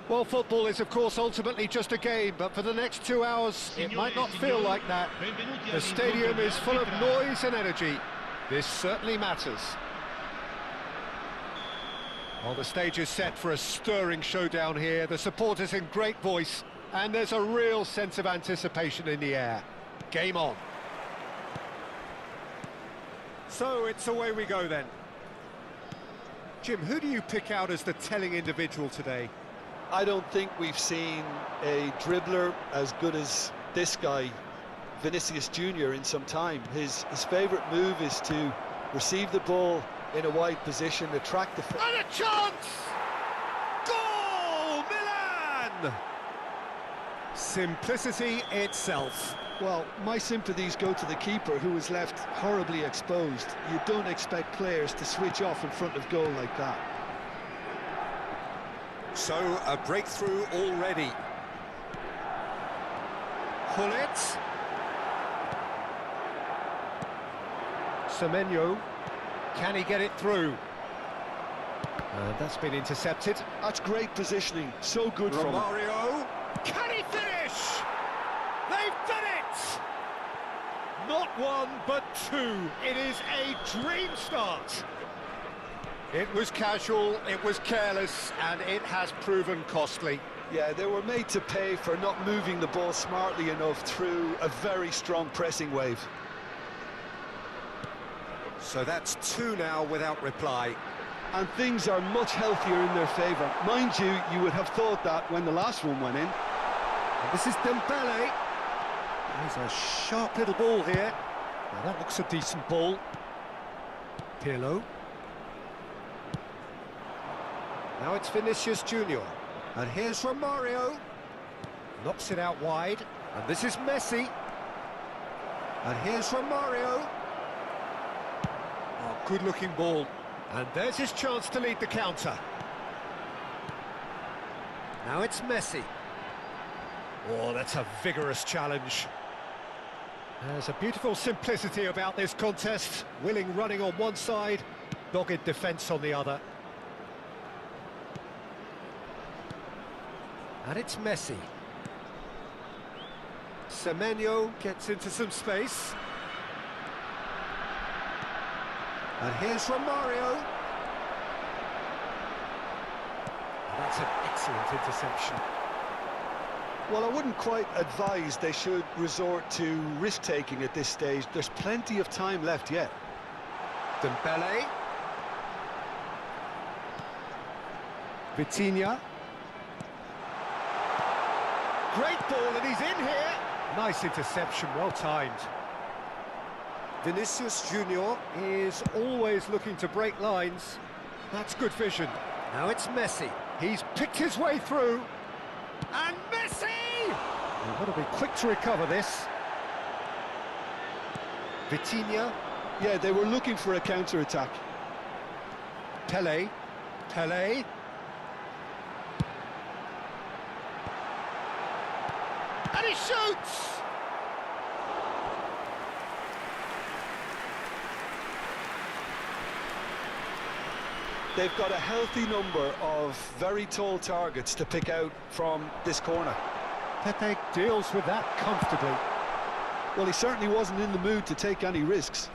Well, football is, of course, ultimately just a game, but for the next 2 hours, it might not feel like that. The stadium is full of noise and energy. This certainly matters. Well, the stage is set for a stirring showdown here. The supporters in great voice, and there's a real sense of anticipation in the air. Game on. So, it's away we go then. Jim, who do you pick out as the telling individual today? I don't think we've seen a dribbler as good as this guy, Vinicius Jr., in some time. His favourite move is to receive the ball in a wide position, attract the... And a chance! Goal! Milan! Simplicity itself. Well, my sympathies go to the keeper, who was left horribly exposed. You don't expect players to switch off in front of goal like that. So, a breakthrough already. Hullet. Semenyo. Can he get it through? That's been intercepted. That's great positioning. So good from him. Romario. Can he finish? They've done it! Not one, but two. It is a dream start. It was casual, it was careless, and it has proven costly. Yeah, they were made to pay for not moving the ball smartly enough through a very strong pressing wave. So that's 2 now without reply. And things are much healthier in their favour. Mind you, you would have thought that when the last one went in. And this is Dembele. There's a sharp little ball here. Well, that looks a decent ball. Pirlo. Now it's Vinicius Junior. And here's Romario. Knocks it out wide. And this is Messi. And here's Romario. Oh, good-looking ball. And there's his chance to lead the counter. Now it's Messi. Oh, that's a vigorous challenge. There's a beautiful simplicity about this contest. Willing running on one side, dogged defence on the other. And it's Messi. Semenyo gets into some space. And here's Romario. That's an excellent interception. Well, I wouldn't quite advise they should resort to risk-taking at this stage. There's plenty of time left yet. Dembele. Vitinha. Great ball, and he's in here. Nice interception, well timed. Vinicius Junior is always looking to break lines. That's good vision. Now it's Messi. He's picked his way through. And Messi! They've got to be quick to recover this. Vitinha. Yeah, they were looking for a counter-attack. Pele. Pele. And he shoots! They've got a healthy number of very tall targets to pick out from this corner. Pepe deals with that comfortably. Well, he certainly wasn't in the mood to take any risks.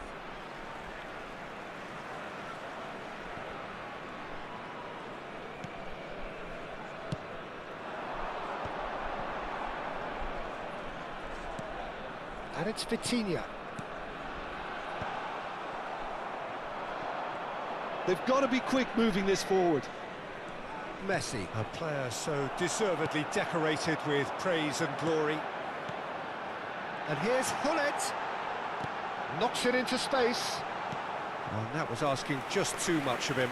And it's Vitinha. They've got to be quick moving this forward. Messi, a player so deservedly decorated with praise and glory. And here's Hullet. Knocks it into space. Well, that was asking just too much of him.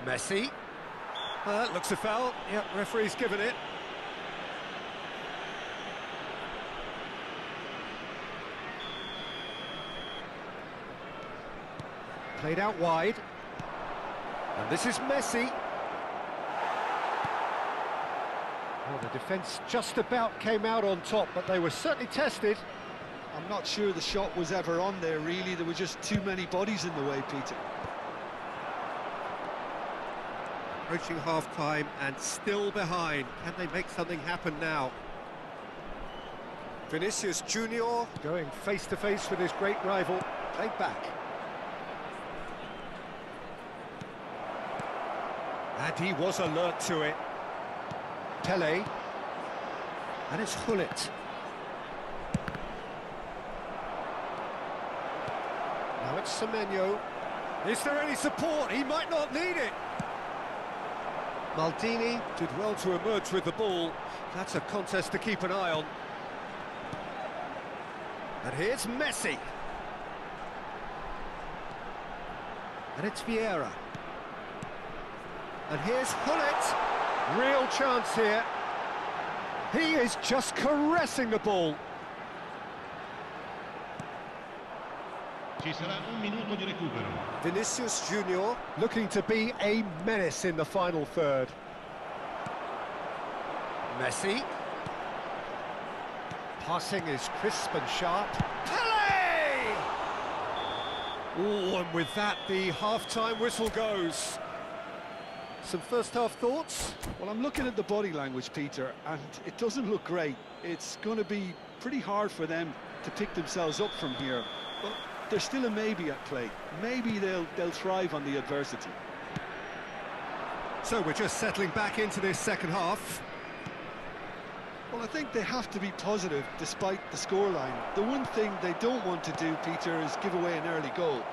Messi. That looks a foul. Yep, referee's given it. Played out wide. And this is Messi. Well, the defence just about came out on top, but they were certainly tested. I'm not sure the shot was ever on there, really. There were just too many bodies in the way, Peter. Approaching half-time and still behind. Can they make something happen now? Vinicius Junior going face-to-face with his great rival. Played back. And he was alert to it. Pele. And it's Hullet. Now it's Semenyo. Is there any support? He might not need it. Maldini did well to emerge with the ball. That's a contest to keep an eye on. And here's Messi. And it's Vieira. And here's Hullet. Real chance here. He is just caressing the ball. Ci sarà un minuto di recupero. Vinicius Junior looking to be a menace in the final third. Messi. Passing is crisp and sharp. Pele! Oh, and with that, the half-time whistle goes. Some first-half thoughts? Well, I'm looking at the body language, Peter, and it doesn't look great. It's going to be pretty hard for them to pick themselves up from here. But there's still a maybe at play. Maybe they'll thrive on the adversity. So we're just settling back into this second half. Well, I think they have to be positive despite the scoreline. The one thing they don't want to do, Peter, is give away an early goal.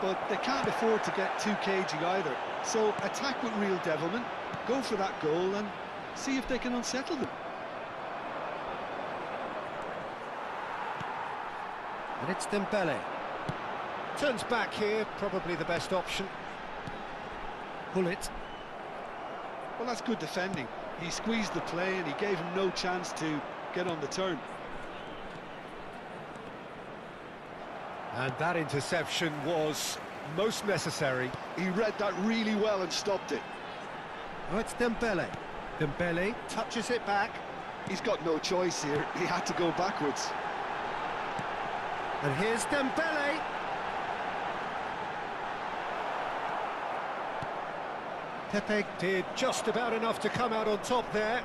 But they can't afford to get too cagey either. So attack with real devilment, go for that goal and see if they can unsettle them. And it's Dembele. Turns back here, probably the best option. Pull it. Well, that's good defending. He squeezed the play and he gave him no chance to get on the turn. And that interception was most necessary. He read that really well and stopped it. Oh, it's Dembele. Dembele touches it back. He's got no choice here. He had to go backwards. And here's Dembele. Pepe did just about enough to come out on top there.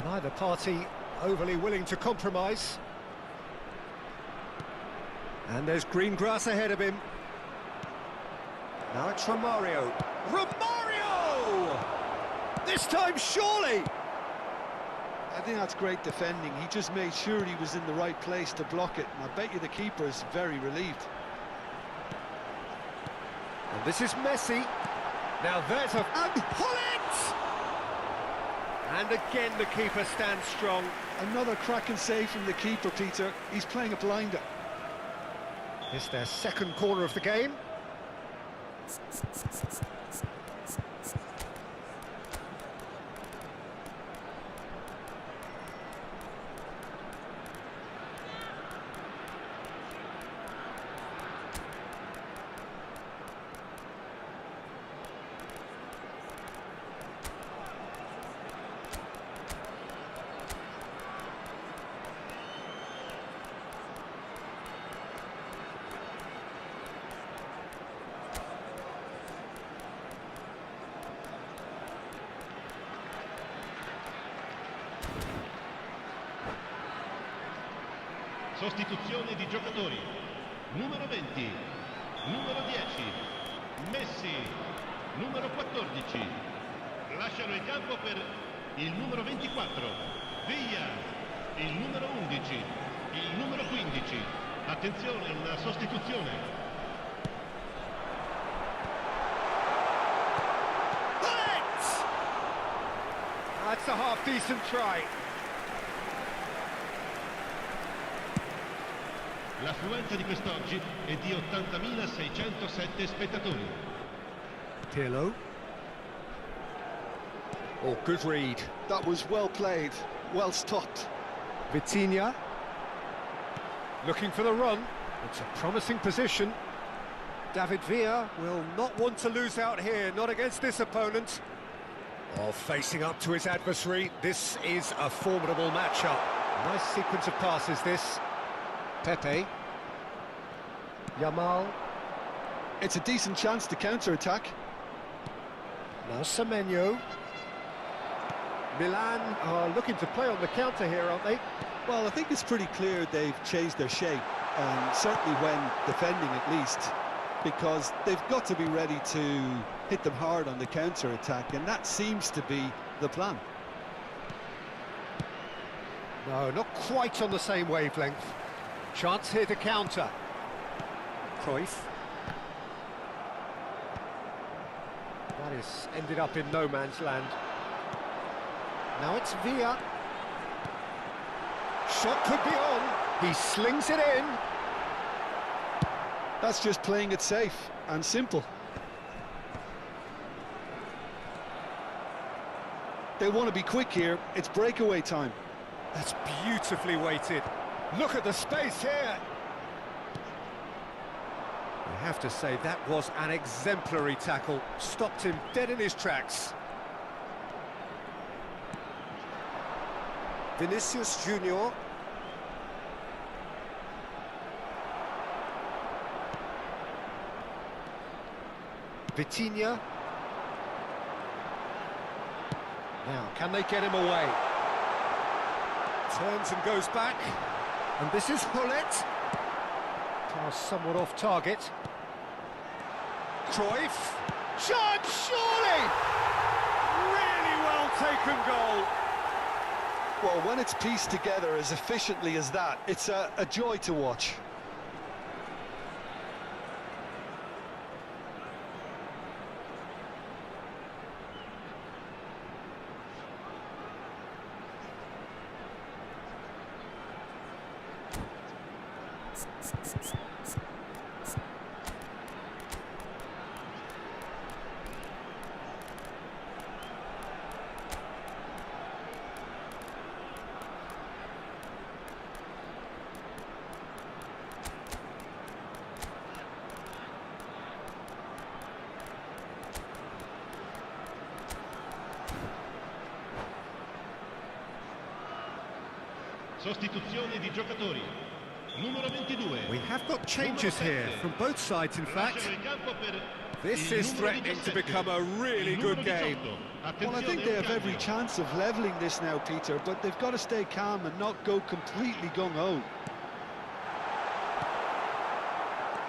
Neither party overly willing to compromise. And there's green grass ahead of him. Now it's Romario. Romario! This time, surely! I think that's great defending. He just made sure he was in the right place to block it. And I bet you the keeper is very relieved. And this is Messi. Now there's a... And pull it! And again the keeper stands strong. Another cracking save from the keeper, Peter. He's playing a blinder. It's their second corner of the game. Sostituzione di giocatori. Numero 20, numero 10, Messi, numero 14. Lasciano il campo per il numero 24, Villa, il numero 11, il numero 15. Attenzione, una sostituzione. That's a half-decent try. L'affluenza di quest'oggi è di 80.607 spettatori. Pirlo. Oh, good read. That was well played, well stopped. Vitinha. Looking for the run. It's a promising position. David Villa will not want to lose out here, not against this opponent. Oh, facing up to his adversary. This is a formidable matchup. Nice sequence of passes, this. Pepe. Yamal. It's a decent chance to counter-attack. Now Semenyo. Milan are looking to play on the counter here, aren't they? Well, I think it's pretty clear they've changed their shape, and certainly when defending at least, because they've got to be ready to hit them hard on the counter-attack, and that seems to be the plan. No, not quite on the same wavelength. Chance here to counter. Cruyff. That is ended up in no man's land. Now it's Villa. Shot could be on. He slings it in. That's just playing it safe and simple. They want to be quick here. It's breakaway time. That's beautifully weighted. Look at the space here. I have to say, that was an exemplary tackle. Stopped him dead in his tracks. Vinicius Junior. Vitinha. Now, can they get him away? Turns and goes back. And this is Hullet. Pass somewhat off target. Cruyff. Chance, surely! Really well taken goal. Well, when it's pieced together as efficiently as that, it's a joy to watch. Sostituzione di giocatori. Numero 22. We have got changes here from both sides, in fact. This is threatening to become a really good game. Well, I think they have every chance of levelling this now, Peter, but they've got to stay calm and not go completely gung-ho.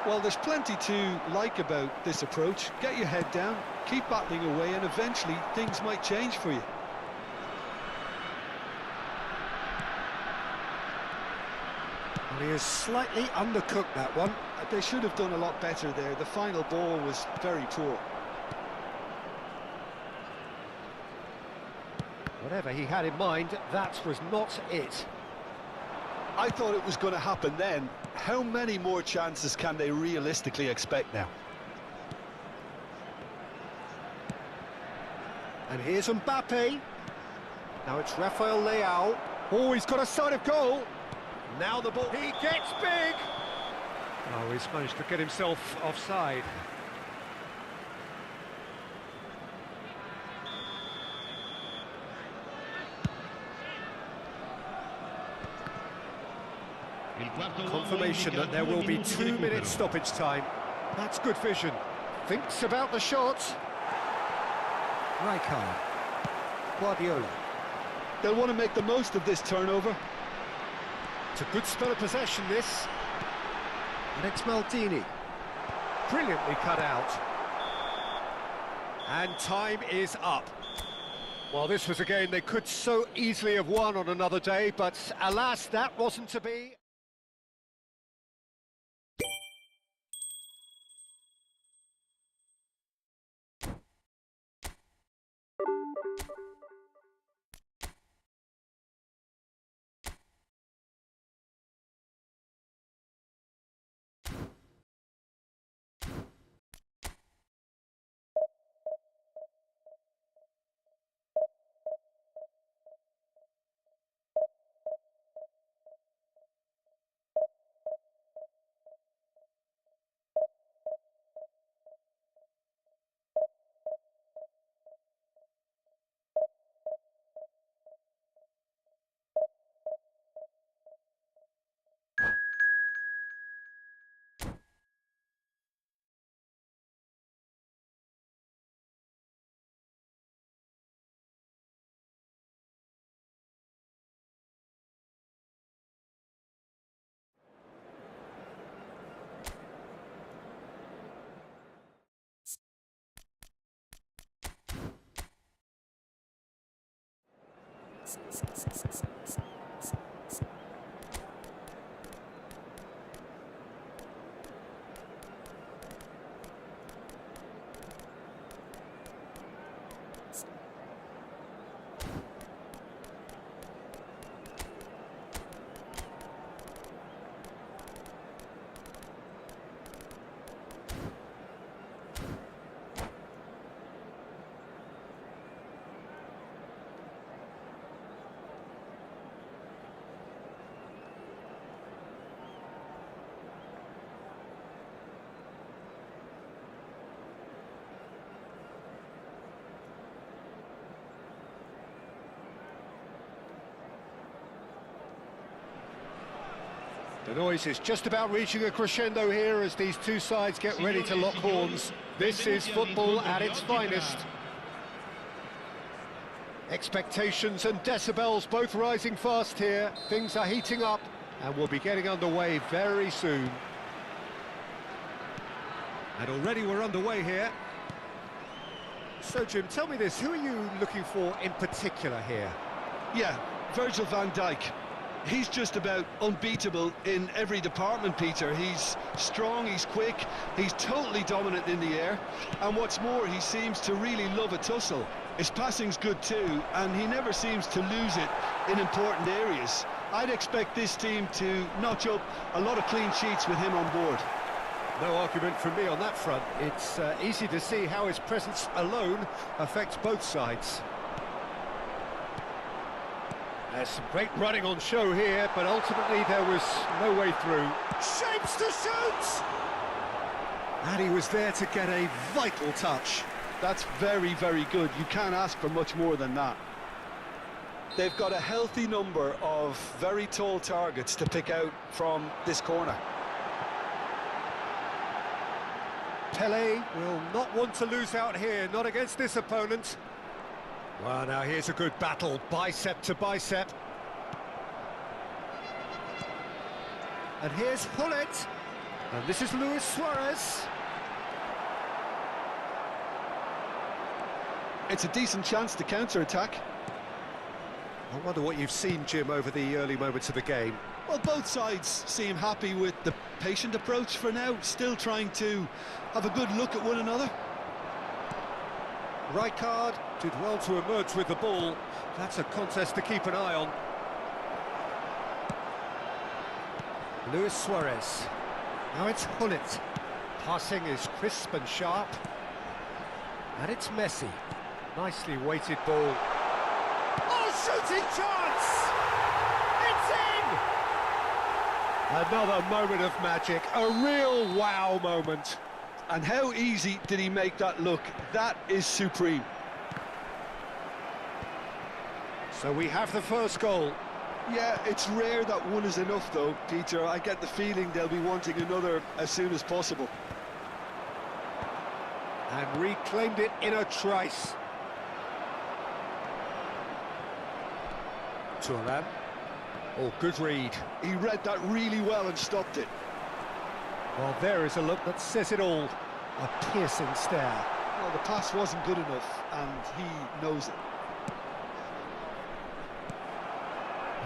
Well, there's plenty to like about this approach. Get your head down, keep battling away, and eventually things might change for you. He has slightly undercooked that one. They should have done a lot better there. The final ball was very poor. Whatever he had in mind, that was not it. I thought it was going to happen then. How many more chances can they realistically expect now? And here's Mbappe. Now it's Rafael Leao. Oh, he's got a sight of goal. Now the ball, he gets big! Oh, he's managed to get himself offside. Confirmation that there will be 2 minutes stoppage time. That's good vision. Thinks about the shot. Rijkaard. Guardiola. They'll want to make the most of this turnover. It's a good spell of possession, this. And it's Maldini. Brilliantly cut out. And time is up. Well, this was a game they could so easily have won on another day, but alas, that wasn't to be. The noise is just about reaching a crescendo here as these two sides get ready to lock horns. This is football at its finest. Expectations and decibels both rising fast here. Things are heating up and we'll be getting underway very soon. And already we're underway here. So, Jim, tell me this, who are you looking for in particular here? Yeah, Virgil van Dijk. He's just about unbeatable in every department, Peter. He's strong, he's quick, he's totally dominant in the air. And what's more, he seems to really love a tussle. His passing's good too, and he never seems to lose it in important areas. I'd expect this team to notch up a lot of clean sheets with him on board. No argument from me on that front. It's easy to see how his presence alone affects both sides. There's some great running on show here, but ultimately there was no way through. Shapes to shoot! And he was there to get a vital touch. That's very, very good. You can't ask for much more than that. They've got a healthy number of very tall targets to pick out from this corner. Pele will not want to lose out here, not against this opponent. Well, now here's a good battle, bicep to bicep. And here's Hullet. And this is Luis Suarez. It's a decent chance to counter-attack. I wonder what you've seen, Jim, over the early moments of the game. Well, both sides seem happy with the patient approach for now, still trying to have a good look at one another. Rijkaard did well to emerge with the ball. That's a contest to keep an eye on. Luis Suarez. Now it's Hullet. Passing is crisp and sharp. And it's Messi. Nicely weighted ball. Oh, shooting chance! It's in! Another moment of magic, a real wow moment. And how easy did he make that look? That is supreme. So we have the first goal. Yeah, it's rare that one is enough though, Peter. I get the feeling they'll be wanting another as soon as possible. And reclaimed it in a trice. Thuram. Oh, good read. He read that really well and stopped it. Well, there is a look that says it all. A piercing stare. Well, the pass wasn't good enough, and he knows it.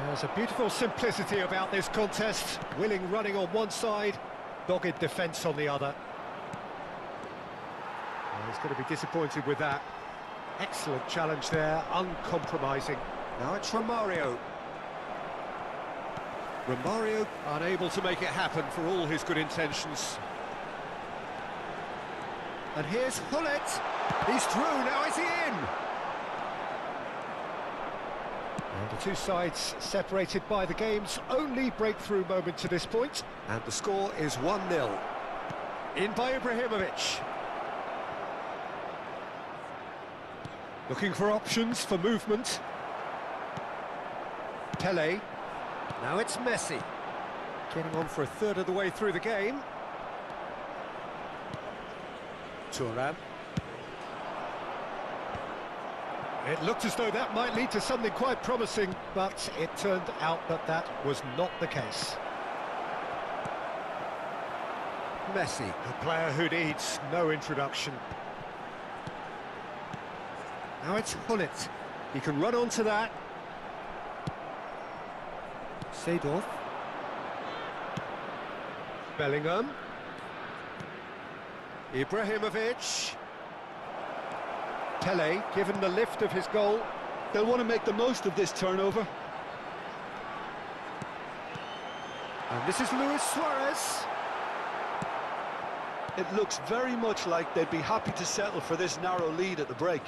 There's a beautiful simplicity about this contest. Willing running on one side, dogged defence on the other. Well, he's going to be disappointed with that. Excellent challenge there, uncompromising. Now it's Romario. Romario unable to make it happen for all his good intentions. And here's Hullet. He's through, now is he in? And the two sides separated by the game's only breakthrough moment to this point. And the score is 1-0. In by Ibrahimovic. Looking for options for movement. Pele. Now it's Messi. Getting on for a third of the way through the game. Thuram. It looked as though that might lead to something quite promising, but it turned out that that was not the case. Messi, a player who needs no introduction. Now it's Hullet. He can run onto that. Seedorf. Bellingham. Ibrahimovic. Pele, given the lift of his goal. They'll want to make the most of this turnover. And this is Luis Suarez. It looks very much like they'd be happy to settle for this narrow lead at the break.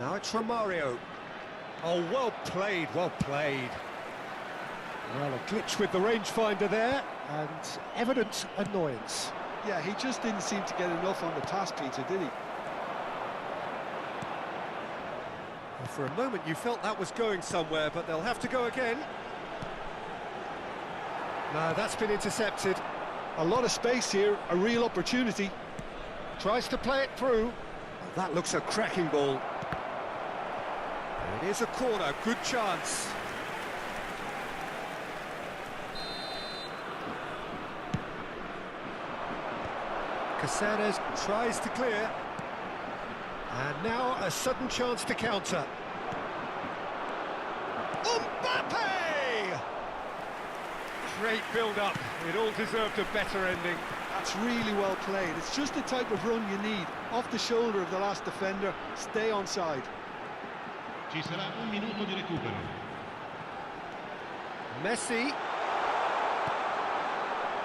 Now it's Romario. Oh, well played, well played. Well, a glitch with the rangefinder there, and evident annoyance. Yeah, he just didn't seem to get enough on the pass, Peter, did he? Well, for a moment you felt that was going somewhere, but they'll have to go again. No, that's been intercepted. A lot of space here, a real opportunity. Tries to play it through. Oh, that looks a cracking ball. And Here's a corner, good chance. Caceres tries to clear. And now a sudden chance to counter. Mbappe! Great build-up. It all deserved a better ending. That's really well played. It's just the type of run you need. Off the shoulder of the last defender, stay onside. Ci sarà un minuto di recupero. Messi.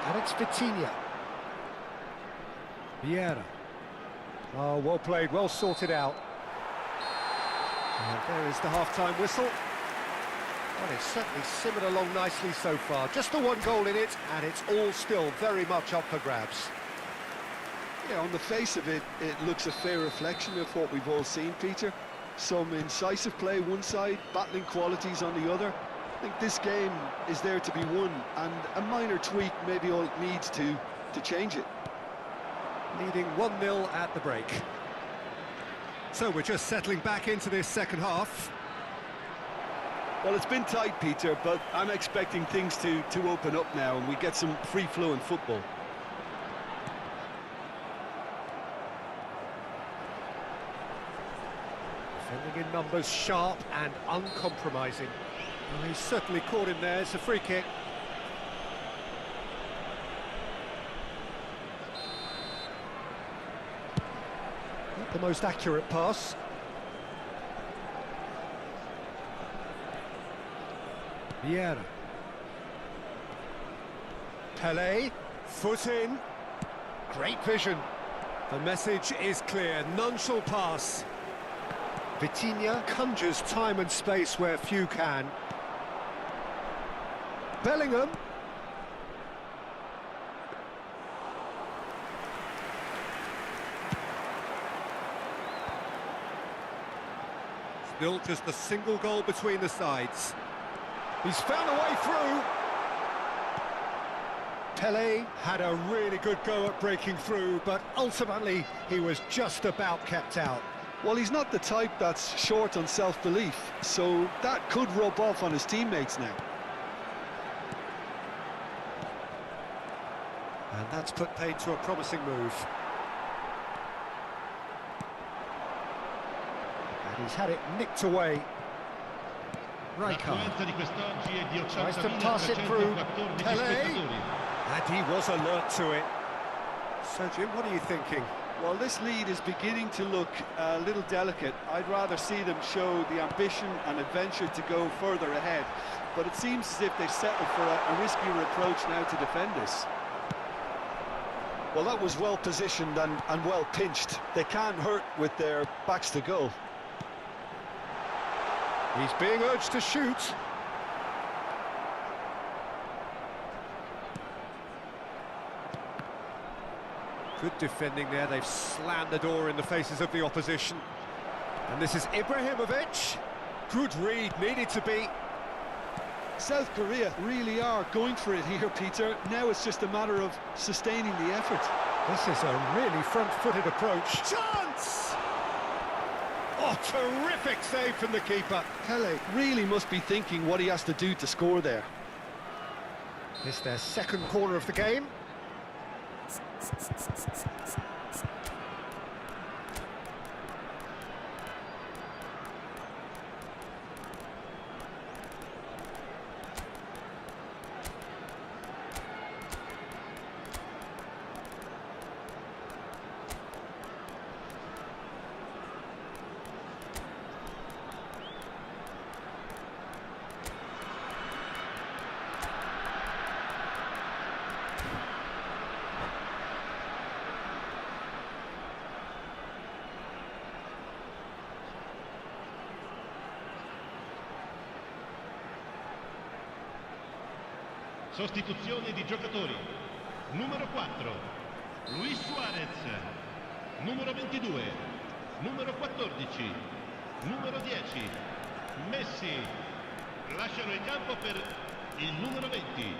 And it's Vitinha. Vieira. Oh, well played, well sorted out. And there is the half-time whistle. Well, it's certainly simmered along nicely so far. Just the one goal in it, and it's all still very much up for grabs. Yeah, on the face of it, it looks a fair reflection of what we've all seen, Peter. Some incisive play one side, battling qualities on the other. I think this game is there to be won, and a minor tweak maybe all it needs to change it. Leading 1-0 at the break. So we're just settling back into this second half. Well, it's been tight, Peter, but I'm expecting things to open up now and we get some free-flowing football. Defending in numbers, sharp and uncompromising. Well, he's certainly caught him there. It's a free kick. Not the most accurate pass. Vieira. Pelé, foot in. Great vision. The message is clear, none shall pass. Vitinha conjures time and space where few can. Bellingham. Still just a single goal between the sides. He's found a way through. Pelé had a really good go at breaking through, but ultimately he was just about kept out. Well, he's not the type that's short on self-belief, so that could rub off on his teammates now. And that's put paid to a promising move. And he's had it nicked away. Rijkaard tries to pass it through. Pelé, and he was alert to it. So, Jim, what are you thinking? Well, this lead is beginning to look a little delicate. I'd rather see them show the ambition and adventure to go further ahead. But it seems as if they've settled for a riskier approach now to defend this. Well, that was well positioned and well pinched. They can't hurt with their backs to goal. He's being urged to shoot. Good defending there. They've slammed the door in the faces of the opposition. And this is Ibrahimovic. Good read, needed to be. South Korea really are going for it here, Peter. Now it's just a matter of sustaining the effort. This is a really front-footed approach. Chance! Oh, terrific save from the keeper. Pelé really must be thinking what he has to do to score there. It's their second corner of the game. Sostituzione di giocatori. Numero 4, Luis Suarez. Numero 22, numero 14, numero 10, Messi. Lasciano il campo per il numero 20,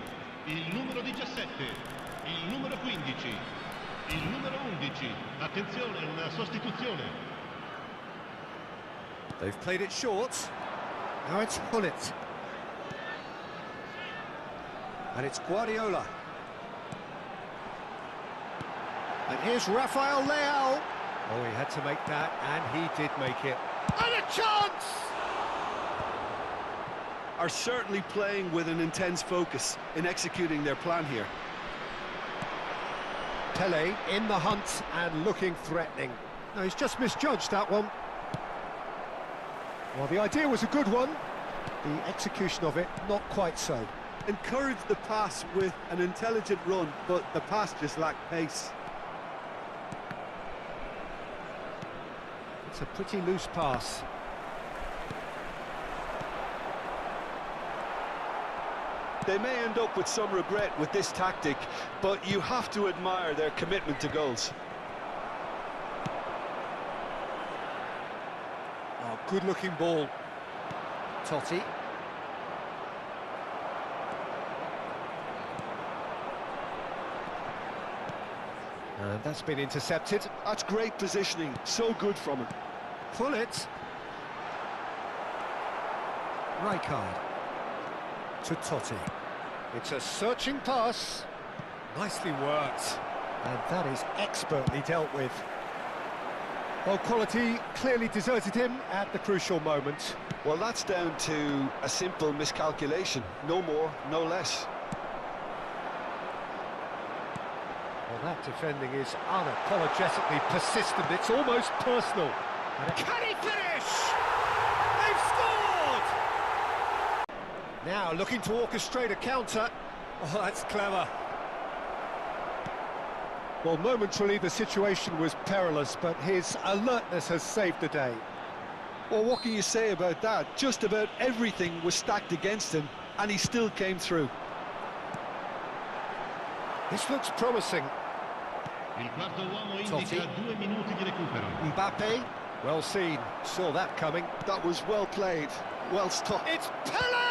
il numero 17, il numero 15, il numero 11. Attenzione, una sostituzione. They've played it short. Now it's Gullit. And it's Guardiola. And here's Rafael Leao. Oh, he had to make that, and he did make it. And a chance! Are certainly playing with an intense focus in executing their plan here. Pele in the hunt and looking threatening. No, he's just misjudged that one. Well, the idea was a good one. The execution of it, not quite so. Encouraged the pass with an intelligent run, but the pass just lacked pace. It's a pretty loose pass. They may end up with some regret with this tactic, but you have to admire their commitment to goals. Oh, good-looking ball. Totti. And that's been intercepted. That's great positioning, so good from him. Pull it. Rijkaard. To Totti. It's a searching pass. Nicely worked. And that is expertly dealt with. Well, quality clearly deserted him at the crucial moment. Well, that's down to a simple miscalculation. No more, no less. Well, that defending is unapologetically persistent. It's almost personal. Can he finish? They've scored! Now looking to orchestrate a counter. Oh, that's clever. Well, momentarily the situation was perilous, but his alertness has saved the day. Well, what can you say about that? Just about everything was stacked against him, and he still came through. This looks promising. Il quarto uomo indica 2 minuti di recupero. Mbappe, well seen, saw that coming. That was well played, well stopped. It's Pele!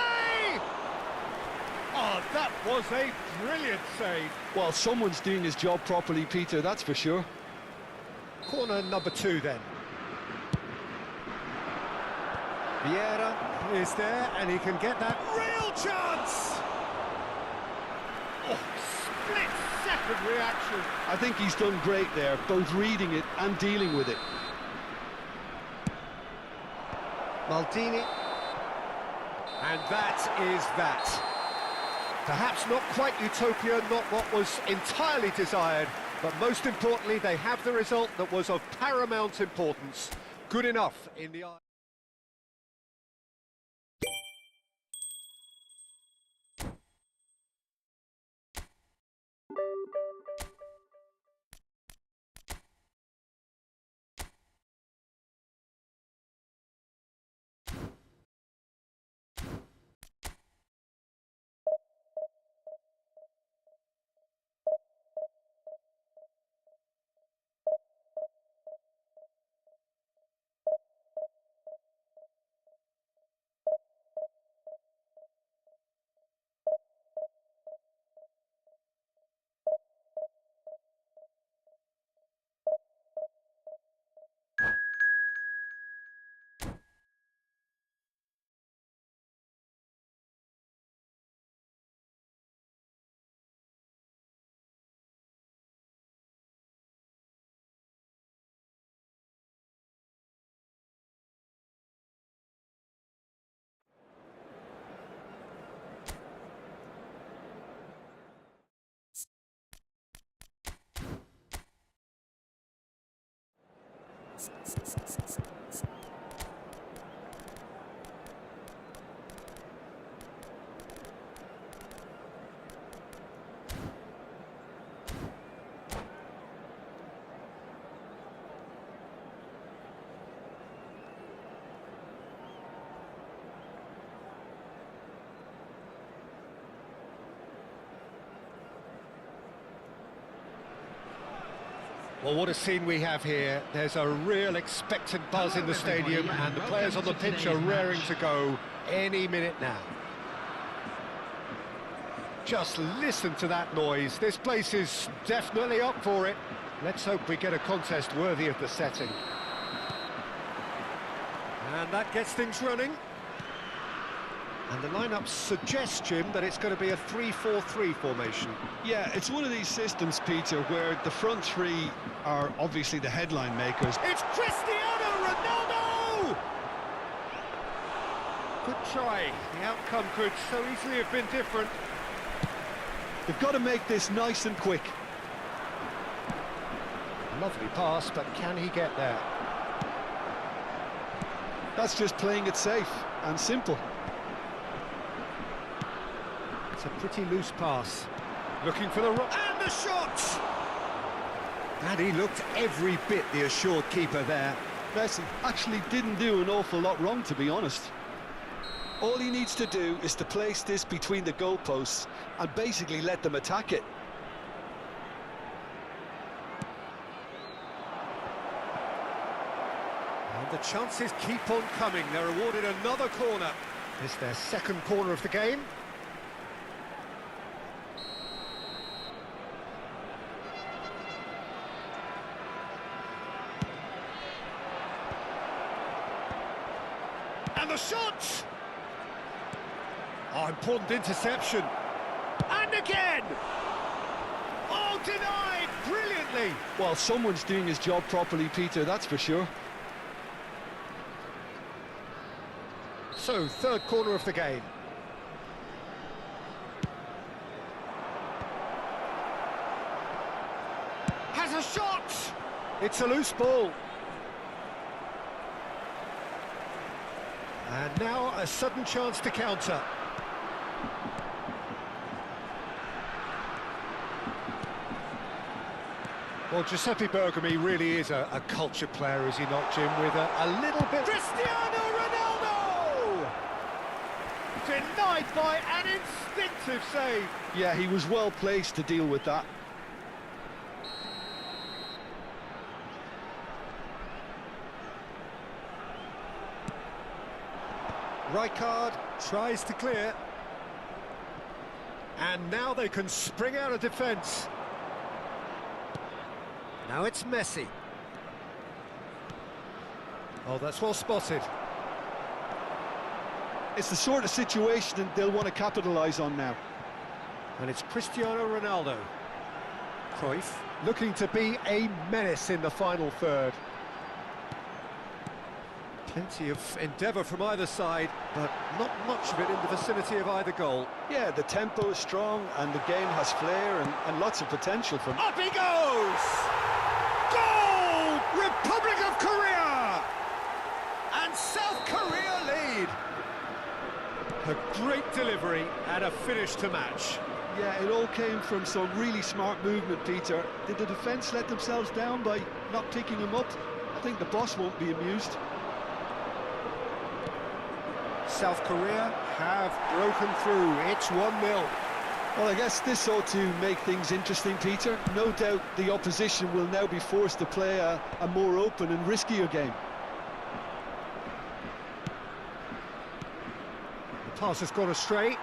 Oh, that was a brilliant save. Well, someone's doing his job properly, Peter, that's for sure. Corner number 2 then. Vieira is there, and he can get that real chance! Oh, split-second reaction. I think he's done great there, both reading it and dealing with it. Maldini. And that is that. Perhaps not quite utopia, not what was entirely desired, but most importantly, they have the result that was of paramount importance. Good enough in the eye. Well, what a scene we have here. There's a real expectant buzz in the stadium, and the players on the pitch are raring to go any minute now. Just listen to that noise. This place is definitely up for it. Let's hope we get a contest worthy of the setting. And that gets things running. And the lineup suggests, Jim, that it's going to be a 3-4-3 formation. Yeah, it's one of these systems, Peter, where the front three are obviously the headline makers. It's Cristiano Ronaldo! Good try. The outcome could so easily have been different. They've got to make this nice and quick. Lovely pass, but can he get there? That's just playing it safe and simple. It's a pretty loose pass. Looking for the and the shot! And he looked every bit the assured keeper there. Messi actually didn't do an awful lot wrong, to be honest. All he needs to do is to place this between the goalposts and basically let them attack it. And the chances keep on coming. They're awarded another corner. It's their second corner of the game. And the shot! Oh, important interception. And again! Oh, denied brilliantly! Well, someone's doing his job properly, Peter, that's for sure. So, third corner of the game. Has a shot! It's a loose ball. And now a sudden chance to counter. Well, Giuseppe Bergomi really is a cultured player, is he not, Jim? With a little bit... Cristiano Ronaldo! Denied by an instinctive save. Yeah, he was well placed to deal with that. Rijkaard tries to clear. And now they can spring out of defence. Now it's Messi. Oh, that's well spotted. It's the sort of situation they'll want to capitalise on now. And it's Cristiano Ronaldo. Cruyff looking to be a menace in the final third. Plenty of endeavour from either side, but not much of it in the vicinity of either goal. Yeah, the tempo is strong and the game has flair and lots of potential for... Up he goes! Goal! Republic of Korea! And South Korea lead! A great delivery and a finish to match. Yeah, it all came from some really smart movement, Peter. Did the defence let themselves down by not picking him up? I think the boss won't be amused. South Korea have broken through. It's 1-0. Well, I guess this ought to make things interesting, Peter. No doubt the opposition will now be forced to play a more open and riskier game. The pass has gone astray.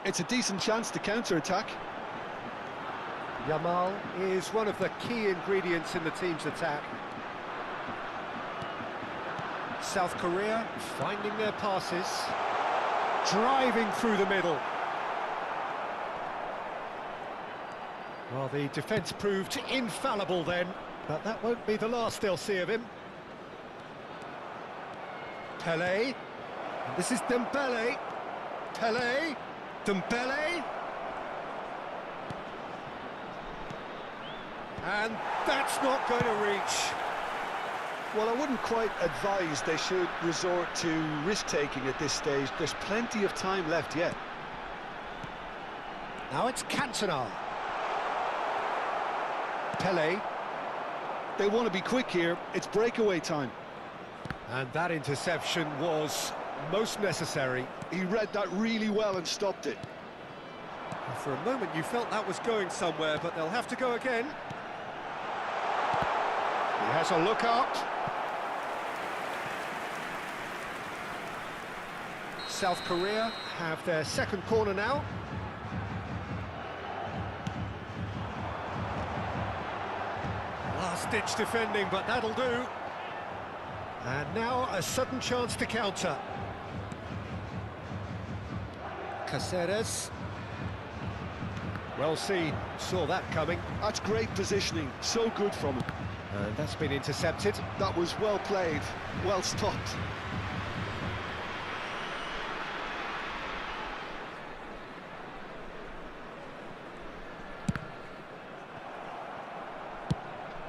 It's a decent chance to counter-attack. Yamal is one of the key ingredients in the team's attack. South Korea finding their passes, driving through the middle. Well, the defence proved infallible then, but that won't be the last they'll see of him. Pelé, and this is Dembele. Pelé, Dembele. And that's not going to reach. Well, I wouldn't quite advise they should resort to risk-taking at this stage. There's plenty of time left yet. Now it's Cantona. Pelé. They want to be quick here. It's breakaway time. And that interception was most necessary. He read that really well and stopped it. For a moment you felt that was going somewhere, but they'll have to go again. He has a look up. South Korea have their second corner now. Last-ditch defending, but that'll do. And now a sudden chance to counter. Caceres. Well seen, saw that coming. That's great positioning, so good from him. And that's been intercepted. That was well played, well stopped.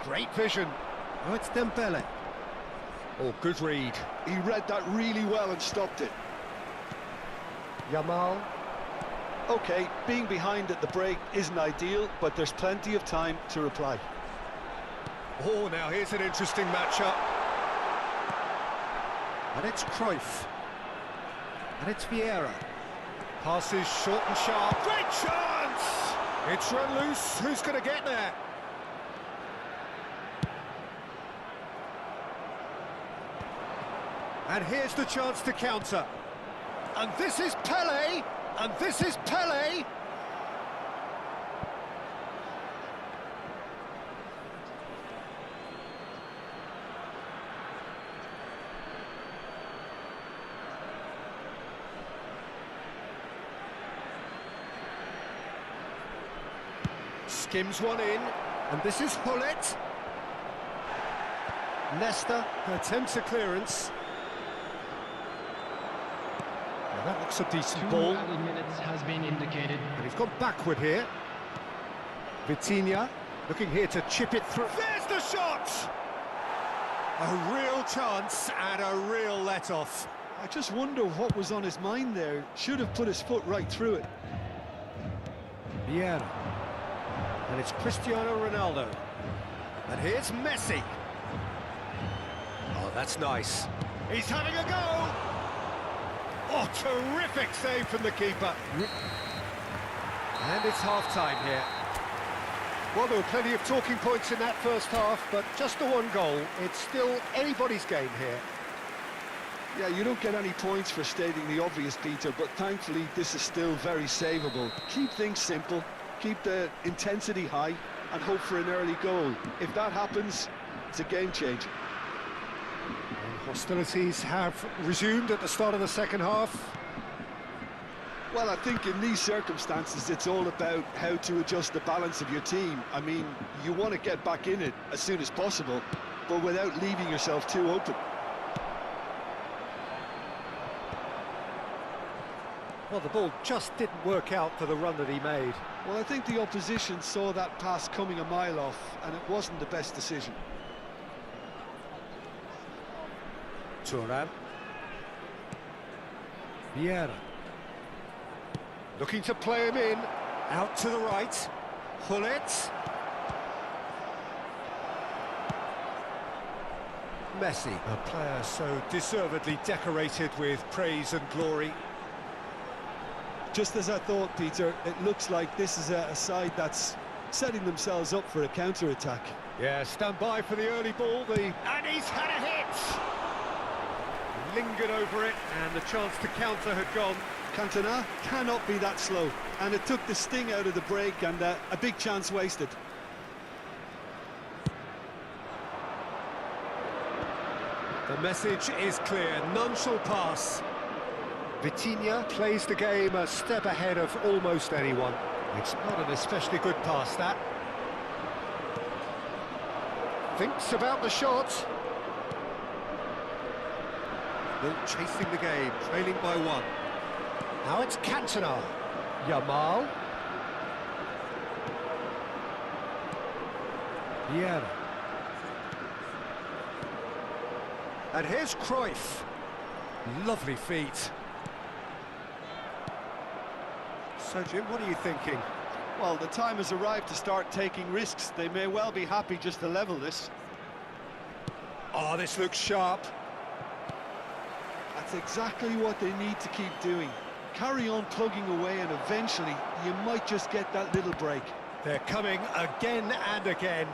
Great vision. Oh, it's Dembele. Oh, good read. He read that really well and stopped it. Yamal. Okay, being behind at the break isn't ideal, but there's plenty of time to reply. Oh, now here's an interesting matchup. And it's Cruyff. And it's Vieira. Passes short and sharp. Great chance! It's run loose. Who's going to get there? And here's the chance to counter. And this is Pele. And this is Pele. Skims one in. And this is Hullet. Leicester attempts a clearance. That looks a decent ball. 2 added minutes has been indicated. And he's gone backward here. Vitinha looking here to chip it through. There's the shot! A real chance and a real let-off. I just wonder what was on his mind there. Should have put his foot right through it. Vieira. And it's Cristiano Ronaldo. And here's Messi. Oh, that's nice. He's having a go! Oh, terrific save from the keeper. And it's half-time here. Well, there were plenty of talking points in that first half, but just the one goal. It's still anybody's game here. Yeah, you don't get any points for stating the obvious, Peter, but thankfully this is still very savable. Keep things simple, keep the intensity high, and hope for an early goal. If that happens, it's a game changer. Hostilities have resumed at the start of the second half. Well, I think in these circumstances it's all about how to adjust the balance of your team. I mean, you want to get back in it as soon as possible, but without leaving yourself too open. Well, the ball just didn't work out for the run that he made. Well, I think the opposition saw that pass coming a mile off, and it wasn't the best decision. Thuram. Vieira. Looking to play him in. Out to the right. Hullet. Messi, a player so deservedly decorated with praise and glory. Just as I thought, Peter, it looks like this is a side that's setting themselves up for a counter-attack. Yeah, stand by for the early ball. And he's had a hit! Lingered over it, and the chance to counter had gone. Cantona cannot be that slow, and it took the sting out of the break, and a big chance wasted. The message is clear, none shall pass. Vitinha plays the game a step ahead of almost anyone. It's not an especially good pass, that. Thinks about the shot. Still chasing the game, trailing by one. Now it's Cantona. Yamal. Vieira. And here's Cruyff. Lovely feet. So, Jim, what are you thinking? Well, the time has arrived to start taking risks. They may well be happy just to level this. Oh, this looks sharp. That's exactly what they need to keep doing. Carry on plugging away, and eventually you might just get that little break. They're coming again and again.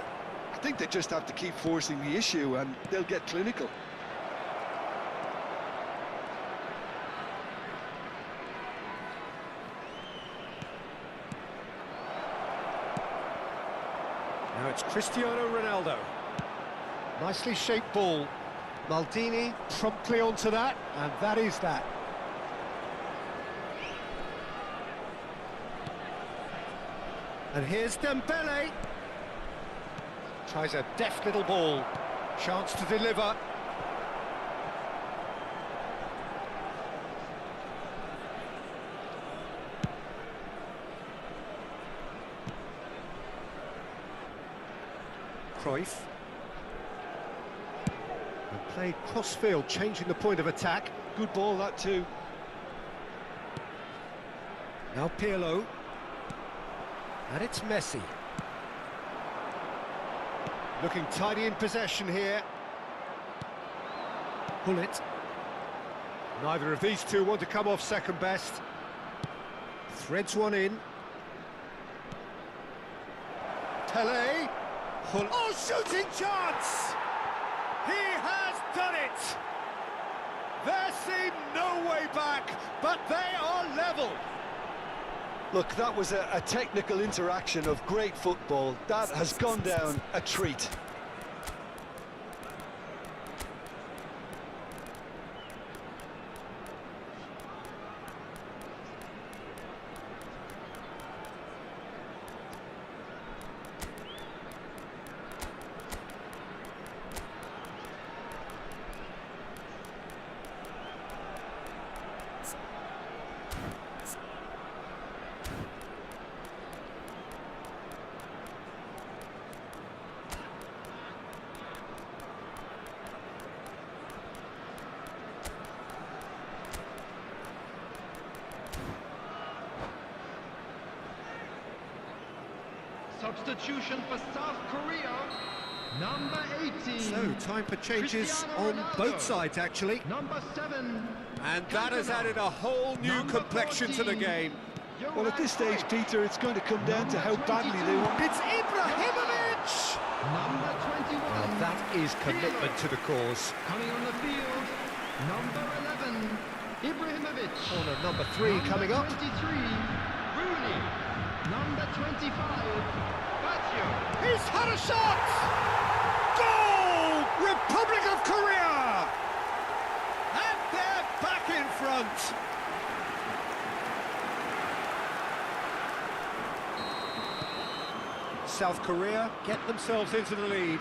I think they just have to keep forcing the issue, and they'll get clinical. Now it's Cristiano Ronaldo. Nicely shaped ball. Maldini promptly onto that, and that is that. And here's Dembele. Tries a deft little ball. Chance to deliver. Cruyff. And played cross-field, changing the point of attack. Good ball, that too. Now Pirlo. And it's Messi. Looking tidy in possession here. Pull it. Neither of these two want to come off second best. Threads one in. Tele. Oh, shooting chance! He has done it! There seemed no way back, but they are level. Look, that was a technical interaction of great football. That has gone down a treat. Substitution for South Korea, number 18. So, time for changes Cristiano on Ronaldo. both sides, actually. Number 7. And that has added a whole new Number complexion to the 14. game. Well, at this stage, Peter, it's going to come down to how badly they want. It's Ibrahimovic! Number 21. Now that is commitment to the cause. Coming on the field, number 11, Ibrahimovic. Corner number 3 coming up. 23, Rooney. Number 25, Baggio. He's had a shot! Goal! Republic of Korea! And they're back in front. South Korea get themselves into the lead.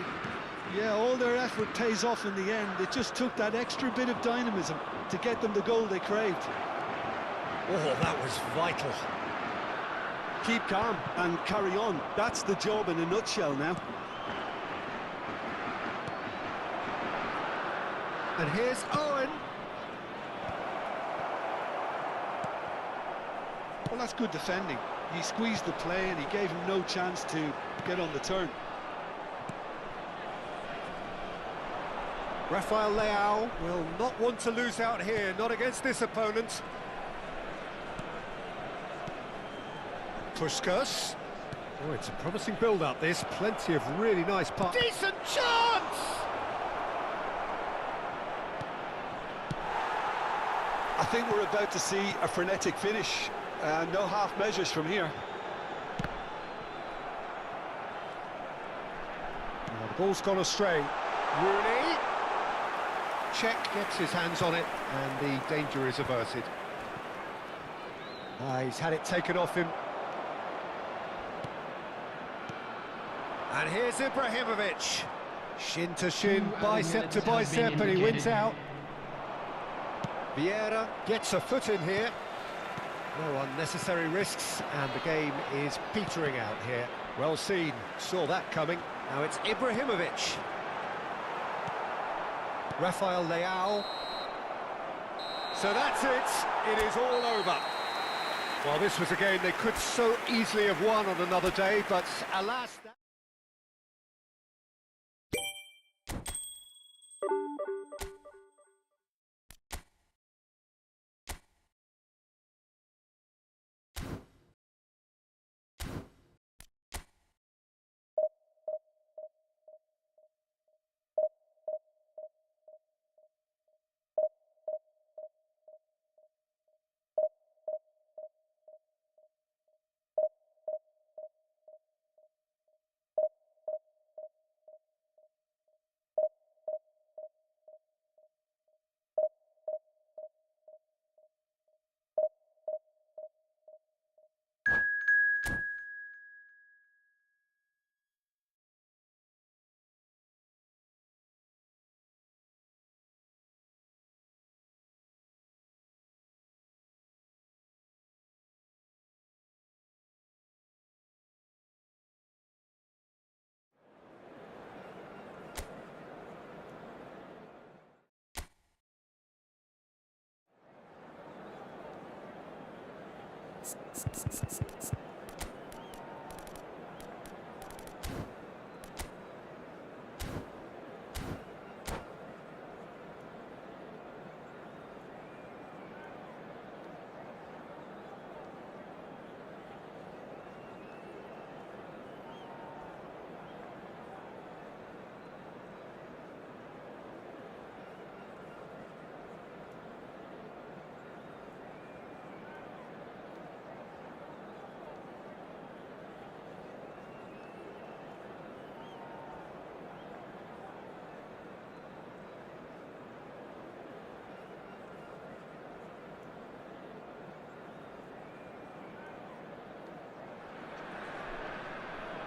Yeah, all their effort pays off in the end. It just took that extra bit of dynamism to get them the goal they craved. Oh, that was vital. Keep calm and carry on. That's the job in a nutshell now. And here's Owen. Well, that's good defending. He squeezed the play and he gave him no chance to get on the turn. Rafael Leao will not want to lose out here, not against this opponent. Puskas. Oh, it's a promising build-up, this. Plenty of really nice passes. Decent chance! I think we're about to see a frenetic finish. No half measures from here. Now, the ball's gone astray. Rooney. Czech gets his hands on it, and the danger is averted. He's had it taken off him. And here's Ibrahimovic. Shin to shin, bicep to bicep, and he wins out. Vieira gets a foot in here. No unnecessary risks, and the game is petering out here. Well seen, saw that coming. Now it's Ibrahimovic. Rafael Leao. So that's it. It is all over. Well, this was a game they could so easily have won on another day, but alas...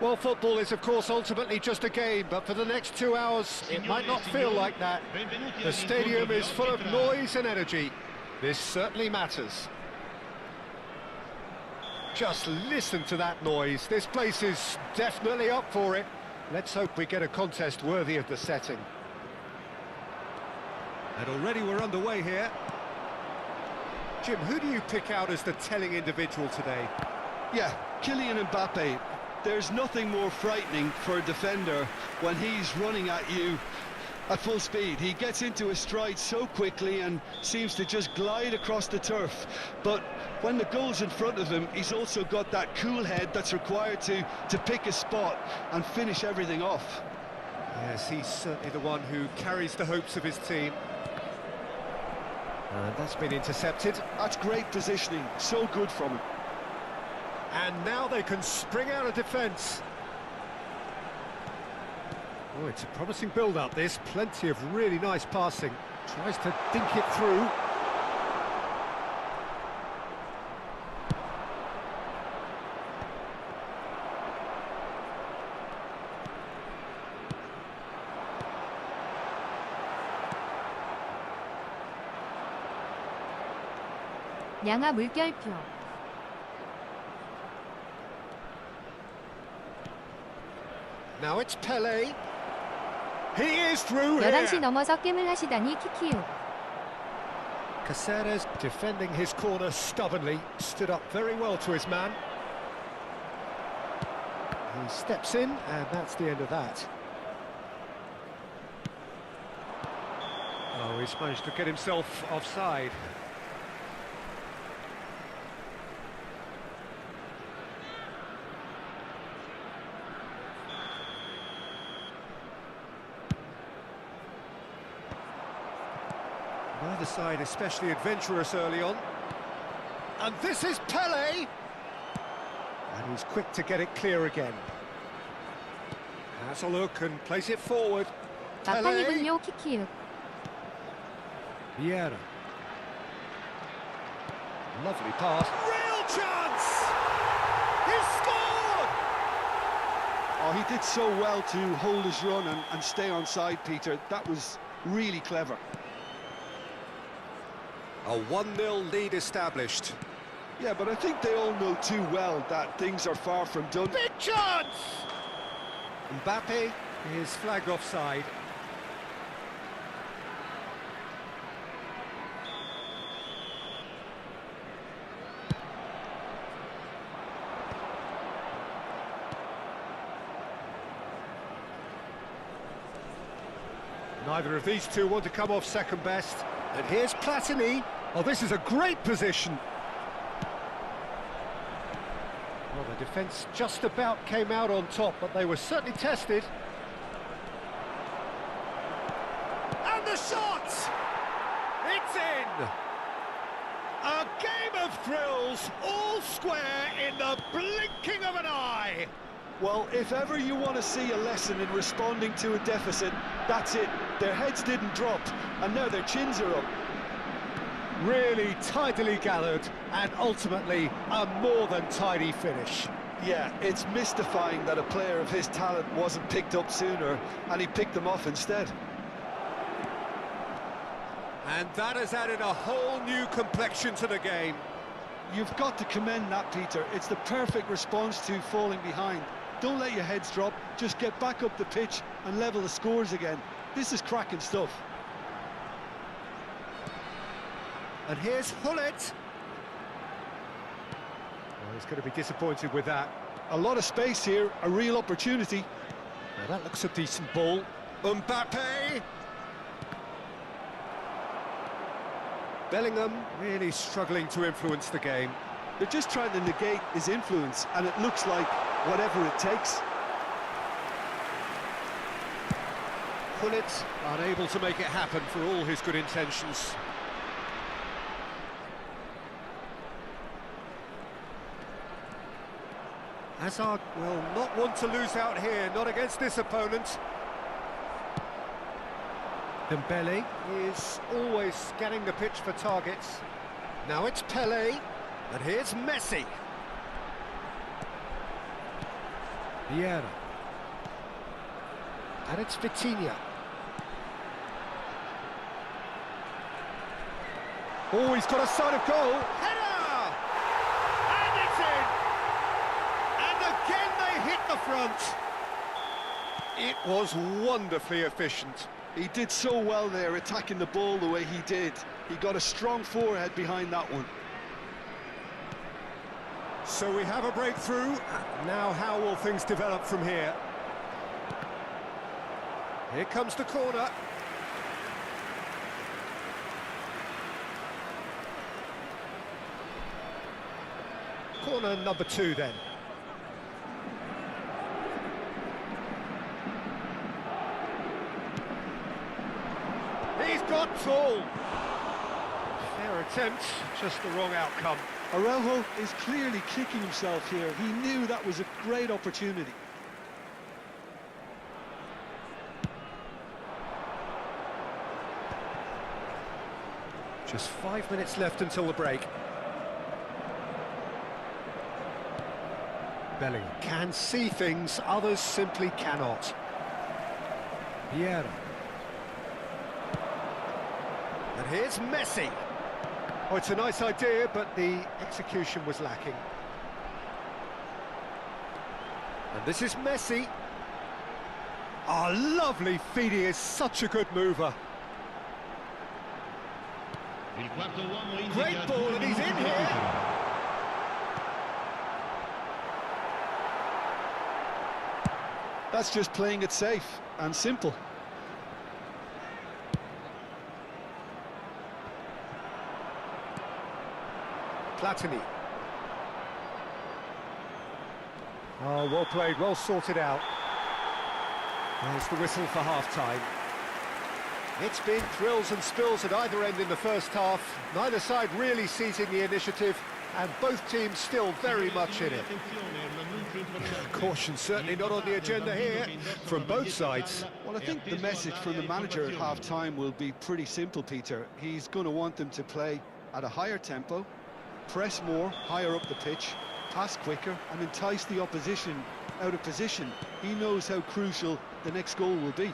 Well, football is, of course, ultimately just a game, but for the next 2 hours, it might not feel like that. The stadium is full of noise and energy. This certainly matters. Just listen to that noise. This place is definitely up for it. Let's hope we get a contest worthy of the setting. And already we're underway here. Jim, who do you pick out as the telling individual today? Yeah, Kylian Mbappe. There's nothing more frightening for a defender when he's running at you at full speed. He gets into his stride so quickly and seems to just glide across the turf. But when the goal's in front of him, he's also got that cool head that's required to pick a spot and finish everything off. Yes, he's certainly the one who carries the hopes of his team. And that's been intercepted. That's great positioning, so good from him. And now they can spring out of defence. Oh, it's a promising build-up, this. Plenty of really nice passing. Tries to dink it through. 양아 물결표. Now it's Pele. He is through 11시 here. 넘어서 게임을 하시다니 키키유. Caceres defending his corner stubbornly, stood up very well to his man. He steps in, and that's the end of that. Oh, he's managed to get himself offside. Neither side especially adventurous early on. And this is Pele! And he's quick to get it clear again. Has a look and plays it forward. 막판이군요, 키키유. Vieira. Lovely pass. Real chance! He scored! Oh, he did so well to hold his run and stay on side, Peter. That was really clever. A 1-0 lead established. Yeah, but I think they all know too well that things are far from done. Big chance! Mbappe is flagged offside. Neither of these two want to come off second best. And here's Platini. Oh, this is a great position. Well, the defence just about came out on top, but they were certainly tested. And the shot! It's in! A game of thrills, all square in the blinking of an eye. Well, if ever you want to see a lesson in responding to a deficit, that's it. Their heads didn't drop, and now their chins are up. Really tidily gathered, and ultimately a more than tidy finish. Yeah, it's mystifying that a player of his talent wasn't picked up sooner, and he picked them off instead. And that has added a whole new complexion to the game. You've got to commend that, Peter. It's the perfect response to falling behind. Don't let your heads drop, just get back up the pitch and level the scores again. This is cracking stuff. And here's Hullet. He's going to be disappointed with that. A lot of space here, a real opportunity. Now that looks a decent ball. Mbappe! Bellingham really struggling to influence the game. They're just trying to negate his influence, and it looks like whatever it takes. Gullit unable to make it happen for all his good intentions. Hazard will not want to lose out here, not against this opponent. Dembele is always scanning the pitch for targets. Now it's Pelé, and here's Messi. Vieira. And it's Vitinha. Oh, he's got a sight of goal. Header! And it's in! And again they hit the front. It was wonderfully efficient. He did so well there, attacking the ball the way he did. He got a strong forehead behind that one. So we have a breakthrough. Now how will things develop from here? Here comes the corner. Corner number 2 then. He's got tall. Fair attempt, just the wrong outcome. Araujo is clearly kicking himself here. He knew that was a great opportunity. Just 5 minutes left until the break. Bellingham can see things, others simply cannot. Vieira. And here's Messi. Oh, it's a nice idea, but the execution was lacking. And this is Messi. Oh, lovely feed, he is such a good mover. Great ball, and he's in here. That's just playing it safe and simple. Platini. Oh, well played, well sorted out. There's the whistle for half-time. It's been thrills and spills at either end in the first half. Neither side really seizing the initiative, and both teams still very much in it. Caution certainly not on the agenda here from both sides. Well, I think the message from the manager at half-time will be pretty simple, Peter. He's going to want them to play at a higher tempo, press more, higher up the pitch, pass quicker, and entice the opposition out of position. He knows how crucial the next goal will be.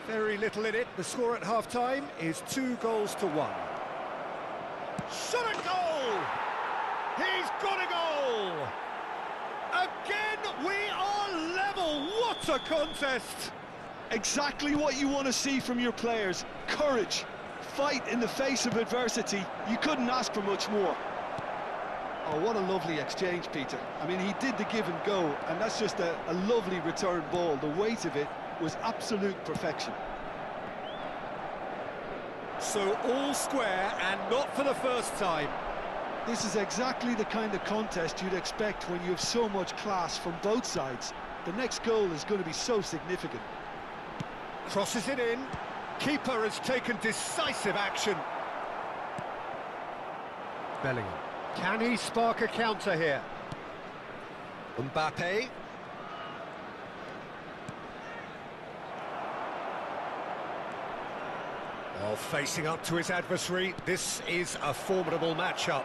Very little in it. The score at half-time is 2-1. Shot a goal! He's got a goal! Again, we are level! What a contest! Exactly what you want to see from your players. Courage, fight in the face of adversity. You couldn't ask for much more. Oh, what a lovely exchange, Peter. I mean, he did the give and go, and that's just a lovely return ball. The weight of it was absolute perfection. So all square, and not for the first time. This is exactly the kind of contest you'd expect when you have so much class from both sides. The next goal is going to be so significant. Crosses it in. Keeper has taken decisive action. Bellingham. Can he spark a counter here? Mbappe. Oh, facing up to his adversary, this is a formidable matchup.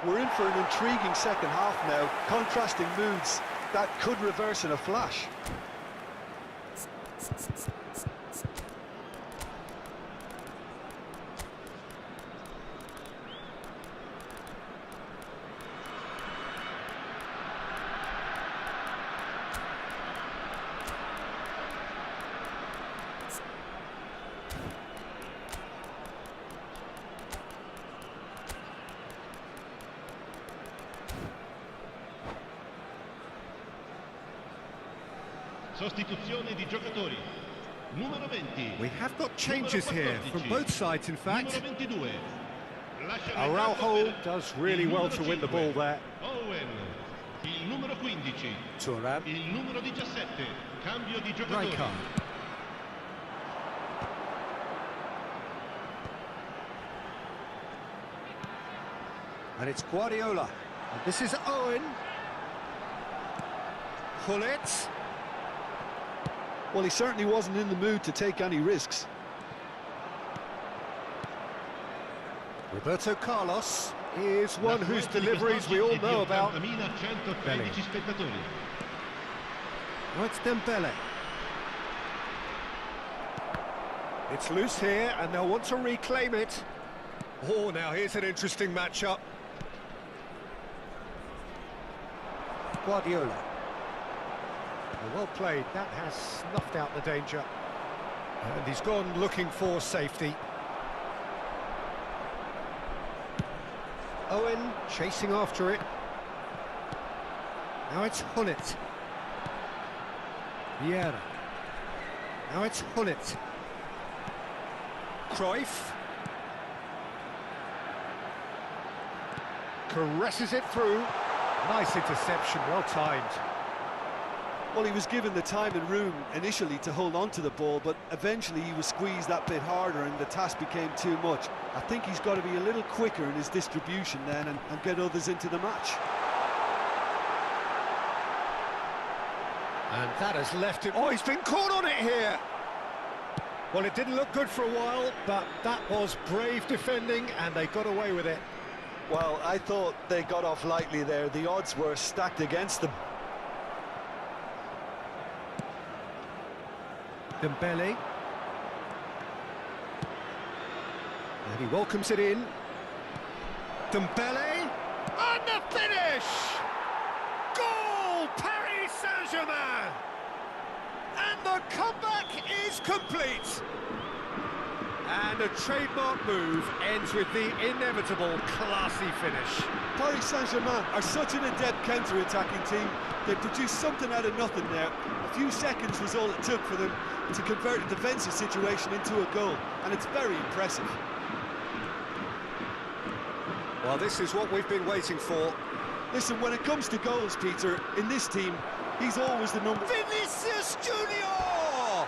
We're in for an intriguing second half now, contrasting moods that could reverse in a flash. Sostituzione di giocatori. Numero 20. We have got changes here from both sides, in fact. Numero 22. Araujo does really well to win the ball there. Owen. Il numero 15. Turan. Il numero 17. Cambio di giocatori. Rijkaard. And it's Guardiola. And this is Owen. Gullit. Well, he certainly wasn't in the mood to take any risks. Roberto Carlos is one whose deliveries we all know about. Belly. Oh, it's Dembele. It's loose here, and they'll want to reclaim it. Oh, now here's an interesting matchup. Guardiola. Well played, that has snuffed out the danger. And he's gone looking for safety. Owen chasing after it. Now it's Gullit. Vieira. Now it's Gullit. Cruyff. Caresses it through. Nice interception, well timed. Well, he was given the time and room initially to hold on to the ball, but eventually he was squeezed that bit harder and the task became too much. I think he's got to be a little quicker in his distribution then and get others into the match. And that has left him... Oh, he's been caught on it here! Well, it didn't look good for a while, but that was brave defending and they got away with it. Well, I thought they got off lightly there. The odds were stacked against them. Dembele. And he welcomes it in. Dembele. And the finish! Goal! Paris Saint-Germain! And the comeback is complete. And a trademark move ends with the inevitable classy finish. Paris Saint-Germain are such an adept counter-attacking team. They produced something out of nothing there. A few seconds was all it took for them to convert a defensive situation into a goal, and it's very impressive. Well, this is what we've been waiting for. Listen, when it comes to goals, Peter, in this team, he's always the number... Vinicius Junior!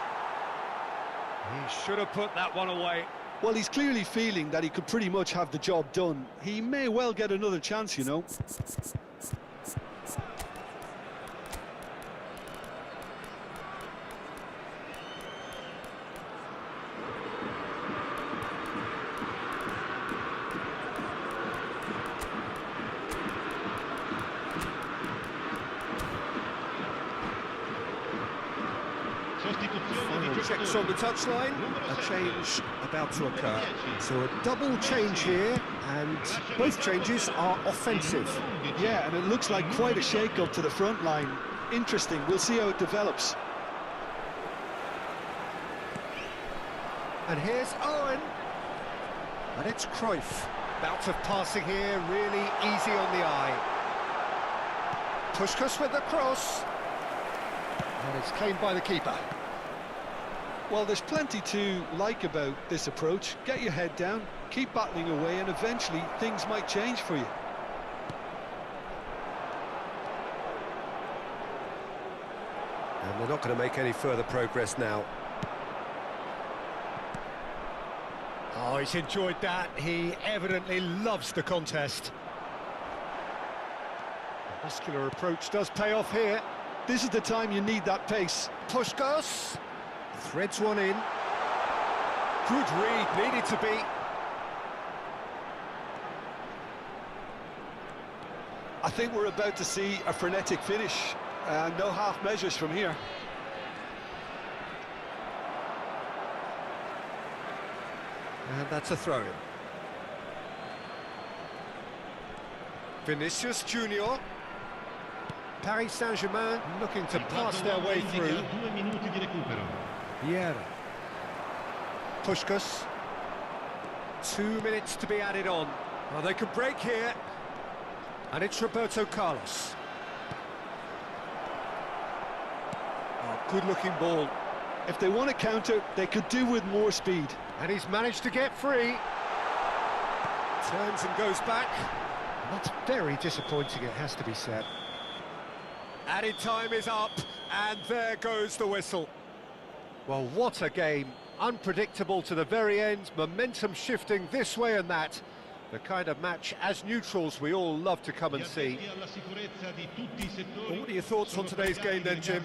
He should have put that one away. Well, he's clearly feeling that he could pretty much have the job done. He may well get another chance, you know. Final checks on the touchline, a change about to occur. So a double change here, and both changes are offensive. Yeah, and it looks like quite a shake-up to the front line. Interesting, we'll see how it develops. And here's Owen. And it's Cruyff. Bout of passing here, really easy on the eye. Puskás with the cross. And it's claimed by the keeper. Well, there's plenty to like about this approach. Get your head down, keep battling away, and eventually things might change for you. And they're not going to make any further progress now. Oh, he's enjoyed that. He evidently loves the contest. The muscular approach does pay off here. This is the time you need that pace. Puskás threads one in. Good read, needed to be. I think we're about to see a frenetic finish. No half measures from here. And that's a throw-in. Vinicius Junior. Paris Saint-Germain looking to pass their way through. Vieira. Puskás. 2 minutes to be added on. Well, they can break here. And it's Roberto Carlos. Oh, good-looking ball. If they want to counter, they could do with more speed. And he's managed to get free. Turns and goes back. That's very disappointing, it has to be said. Added time is up, and there goes the whistle. Well, what a game. Unpredictable to the very end, momentum shifting this way and that. The kind of match, as neutrals, we all love to come and see. Well, what are your thoughts on today's game then, Jim?